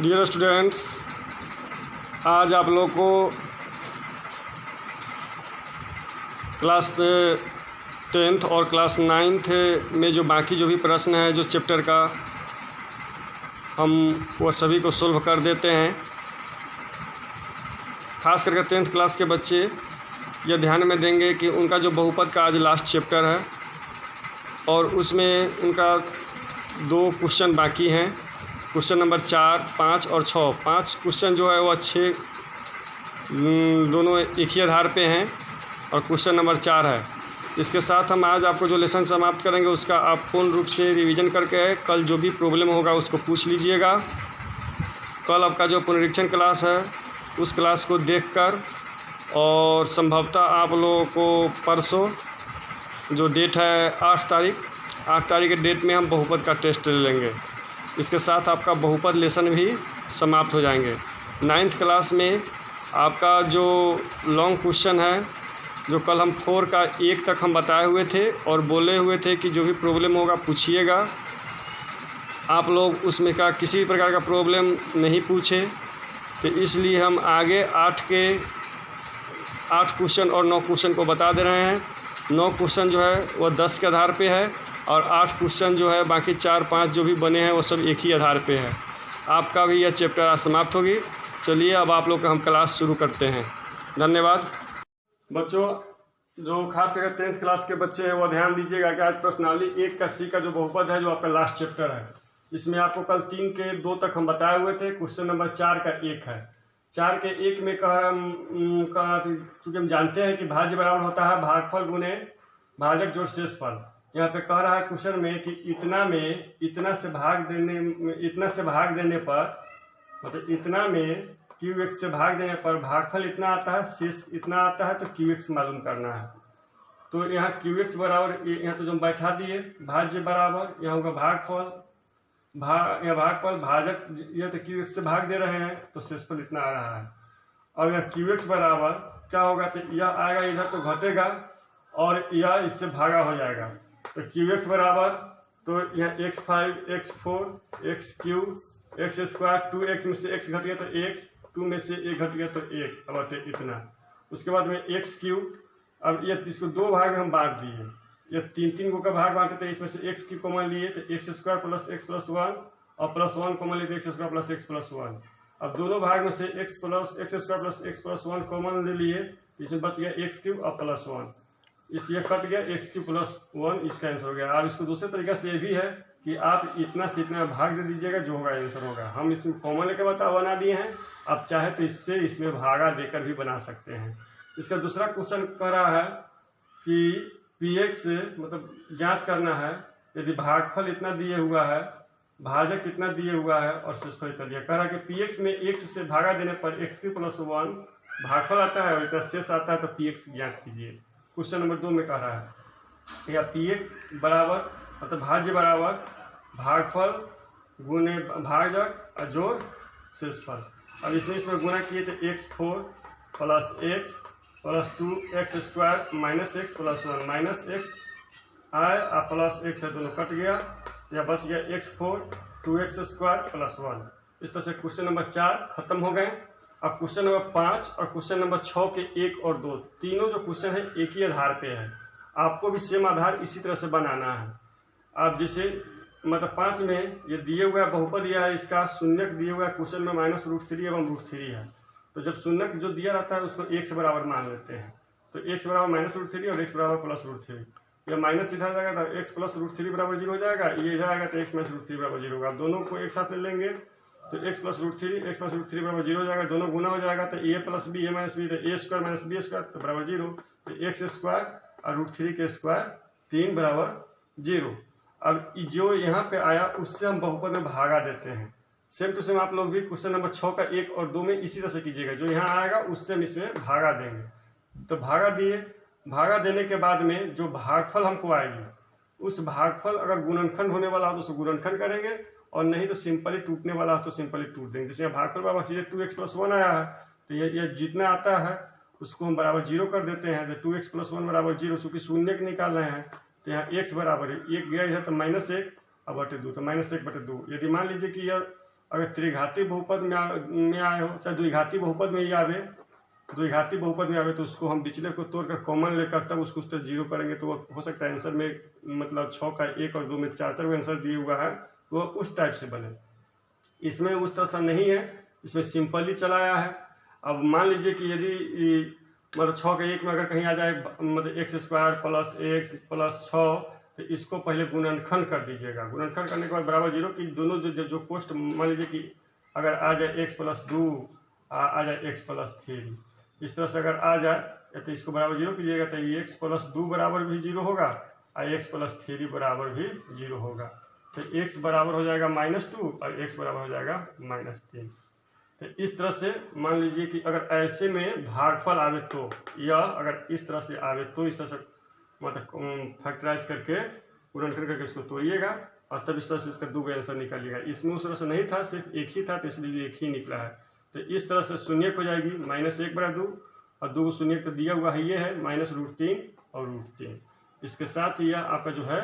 Dear students, आज आप लोग को क्लास 10th और क्लास 9th में जो बाकी जो भी प्रश्न है जो चैप्टर का, हम वो सभी को सोल्व कर देते हैं। ख़ास करके 10th क्लास के बच्चे यह ध्यान में देंगे कि उनका जो बहुपद का आज लास्ट चैप्टर है और उसमें उनका 2 क्वेश्चन बाकी हैं। क्वेश्चन नंबर 4, 5 और 6। 5 क्वेश्चन जो है वो अच्छे दोनों एक ही आधार पे हैं और क्वेश्चन नंबर 4 है। इसके साथ हम आज आपको जो लेसन समाप्त करेंगे उसका आप पूर्ण रूप से रिवीजन करके कल जो भी प्रॉब्लम होगा उसको पूछ लीजिएगा। कल आपका जो पुनरीक्षण क्लास है उस क्लास को देखकर और संभवतः आप लोगों को परसों जो डेट है 8 तारीख के डेट में हम बहुपद का टेस्ट ले लेंगे। इसके साथ आपका बहुपद लेसन भी समाप्त हो जाएंगे। 9th क्लास में आपका जो लॉन्ग क्वेश्चन है जो कल हम 4 का 1 तक हम बताए हुए थे और बोले हुए थे कि जो भी प्रॉब्लम होगा पूछिएगा। आप लोग उसमें का किसी प्रकार का प्रॉब्लम नहीं पूछे, तो इसलिए हम आगे 8 क्वेश्चन और 9 क्वेश्चन को बता दे रहे हैं। 9 क्वेश्चन जो है वो 10 के आधार पे है और 8 क्वेश्चन जो है बाकी 4-5 जो भी बने हैं वो सब एक ही आधार पे है। आपका भी यह चैप्टर आज समाप्त होगी। चलिए अब आप लोग का हम क्लास शुरू करते हैं। धन्यवाद। बच्चों, जो खास करके 10th क्लास के बच्चे हैं वो ध्यान दीजिएगा कि आज प्रश्नावली 1 का सी का जो बहुपद है जो आपका लास्ट चैप्टर है, इसमें आपको कल 3 के 2 तक हम बताए हुए थे। क्वेश्चन नंबर 4 का 1 है। 4 के 1 में चूँकि हम जानते हैं कि भाज्य बराबर होता है भागफल गुने भाजक जोड़ शेषफल। यहाँ पे कह रहा है क्वेश्चन में कि इतना से भाग देने पर मतलब इतना में QX से भाग देने पर भागफल इतना आता है, शेष इतना आता है, तो QX मालूम करना है। तो यहाँ QX बराबर यहाँ तो जो हम बैठा दिए भाज्य बराबर यहाँ होगा भागफल भाजक, यह तो QX से भाग दे रहे हैं तो शेषफल इतना आ रहा है। और यहाँ QX बराबर क्या होगा, तो यह आएगा इधर तो घटेगा और यह इससे भागा हो जाएगा। तो QX बराबर तो यहाँ x5 x4 x3 x², 2x में से x घट गया तो x, 2 में से 1 घट गया तो 1, अब इतना। उसके बाद में x3, अब ये इसको 2 भाग में हम बांट दिए, ये 3 का भाग बांटे तो इसमें से x3 कॉमन लिए तो x² प्लस x प्लस 1 और +1 कॉमन लिए तो x² प्लस x प्लस 1। अब दोनों भाग में से x² plus x plus 1 common ले लिए, इसमें बच गया x3 और +1, इसलिए कट गया x3 प्लस 1, इसका आंसर हो गया। अब इसको दूसरे तरीके से ये भी है कि आप इतना से इतना भाग दे दीजिएगा, जो होगा आंसर होगा। हम इसमें कॉमन लेकर बना दिए हैं, आप चाहे तो इससे इसमें भागा देकर भी बना सकते हैं। इसका दूसरा क्वेश्चन कह रहा है कि PX मतलब ज्ञात करना है, यदि भागफल इतना दिए हुआ है, भाजक कितना दिए हुआ है और शेषफल इतना दिया। कह रहा है कि PX में x से भागा देने पर x3 प्लस 1 भागफल आता है और इतना शेष आता है, तो PX ज्ञात कीजिए। क्वेश्चन नंबर 2 में कह रहा है या PX बराबर मतलब भाज्य बराबर भागफल गुने भाजक और जोड़ शेषफल। अब इसमें गुना किए तो x4 plus x plus 2x² minus x plus 1 minus x आए और प्लस x है, दोनों कट गया, या बच गया x4 2x² प्लस 1। इस तरह से क्वेश्चन नंबर 4 खत्म हो गए। अब क्वेश्चन नंबर 5 और क्वेश्चन नंबर 6 के 1 और 2 तीनों जो क्वेश्चन है एक ही आधार पे है। आपको भी सेम आधार इसी तरह से बनाना है। आप जैसे मतलब 5 में ये दिए हुआ बहुपद दिया है, इसका शून्यक दिए हुआ है क्वेश्चन में -√3 एवं √3 है। तो जब शून्यक जो दिया रहता है उसको 1 से बराबर मान लेते हैं, तो x बराबर -√3 और x बराबर +√3। यह माइनस इधर जाएगा तो x प्लस √3 बराबर 0 हो जाएगा, ये इधर आएगा तो x -√3 बराबर 0 होगा। दोनों को एक साथ ले लेंगे तो x प्लस √3 बराबर 0 हो जाएगा, दोनों गुना हो जाएगा तो a plus b a minus b, तो a² माइनस b² तो बराबर 0, तो x² और √3 के स्क्वायर 3 बराबर 0। अब जो यहाँ पे आया उससे हम बहुपद में भागा देते हैं। सेम टू सेम आप लोग भी क्वेश्चन नंबर 6 का 1 और 2 में इसी तरह से कीजिएगा। जो यहाँ आएगा उससे हम इसमें भागा देंगे, तो भागा देने के बाद में जो भागफल हमको आएगी उस भागफल अगर गुणनखंड होने वाला हो तो उसको गुणनखंड करेंगे और नहीं तो सिंपली टूटने वाला हो तो सिंपली टूट देंगे। जैसे यहाँ भागफल बराबर सीधे 2x प्लस 1 आया है, तो ये जितना आता है उसको हम बराबर 0 कर देते हैं। तो 2x प्लस 1 बराबर 0, चूँकि शून्य निकाल रहे हैं तो यहाँ x बराबर 1 गया इधर तो -1 और बटे 2, तो -1/2। यदि मान लीजिए कि यह अगर त्रिघाती बहुपद में आए हो, चाहे द्विघाती बहुपद में ही आवे, द्विघाती बहुपद में आवे तो उसको हम पिछले को तोड़कर कॉमन लेकर तब उसको उस तरह जीरो करेंगे तो वो हो सकता है आंसर में मतलब 6 का 1 और 2 में 4 को आंसर दिए हुआ है तो वो उस टाइप से बने। इसमें उस तरह से नहीं है, इसमें सिंपली चलाया है। अब मान लीजिए कि यदि मतलब 6 के 1 में अगर कहीं आ जाए मतलब x² प्लस x प्लस 6 तो इसको पहले गुणनखंड कर दीजिएगा। गुणनखंड करने के बाद बराबर 0 की दोनों जो कोष्ट मान लीजिए कि अगर आ जाए x प्लस 2 आ जाए x प्लस 3, इस तरह से अगर आ जाए तो इसको बराबर 0 कीजिएगा तो x प्लस 2 बराबर भी 0 होगा और x प्लस 3 बराबर भी 0 होगा। तो x बराबर हो जाएगा -2 और x बराबर हो जाएगा -3। तो इस तरह से मान लीजिए कि अगर ऐसे में भागफल आवे तो, या अगर इस तरह से आवे तो इस तरह से मतलब फैक्टराइज करके गुणनखंड करके इसको तोड़िएगा और तब इस तरह से इसका 2 आंसर निकालिएगा। इसमें उस तरह से नहीं था, सिर्फ एक ही था तो इसलिए एक ही निकला है। तो इस तरह से शून्य हो जाएगी -1/2 और 2 शून्य तो दिया हुआ है, ये है -√3 और √3। इसके साथ ही यह आपका जो है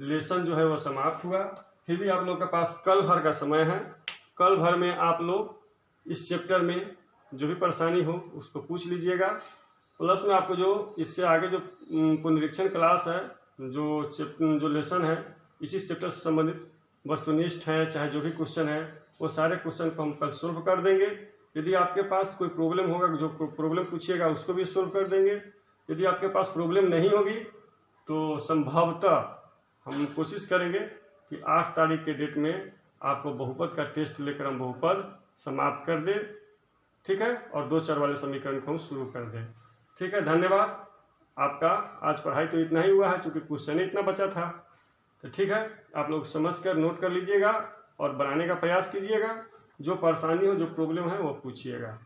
लेसन जो है वो समाप्त हुआ। फिर भी आप लोग के पास कल भर का समय है। कल भर में आप लोग इस चैप्टर में जो भी परेशानी हो उसको पूछ लीजिएगा। प्लस में आपको जो इससे आगे जो पुनरीक्षण क्लास है, जो लेसन है इसी चैप्टर से संबंधित वस्तुनिष्ठ है, चाहे जो भी क्वेश्चन है वो सारे क्वेश्चन को हम कल सोल्व कर देंगे। यदि आपके पास कोई प्रॉब्लम होगा, जो प्रॉब्लम पूछिएगा उसको भी सोल्व कर देंगे। यदि आपके पास प्रॉब्लम नहीं होगी तो संभवतः हम कोशिश करेंगे कि 8 तारीख के डेट में आपको बहुपद का टेस्ट लेकर हम बहुपद समाप्त कर दें, ठीक है, और 2 चर वाले समीकरण को हम शुरू कर दें। ठीक है, धन्यवाद आपका। आज पढ़ाई तो इतना ही हुआ है क्योंकि क्वेश्चन ही इतना बचा था। तो ठीक है, आप लोग समझकर नोट कर लीजिएगा और बनाने का प्रयास कीजिएगा। जो परेशानी हो, जो प्रॉब्लम है वो पूछिएगा।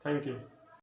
Thank you.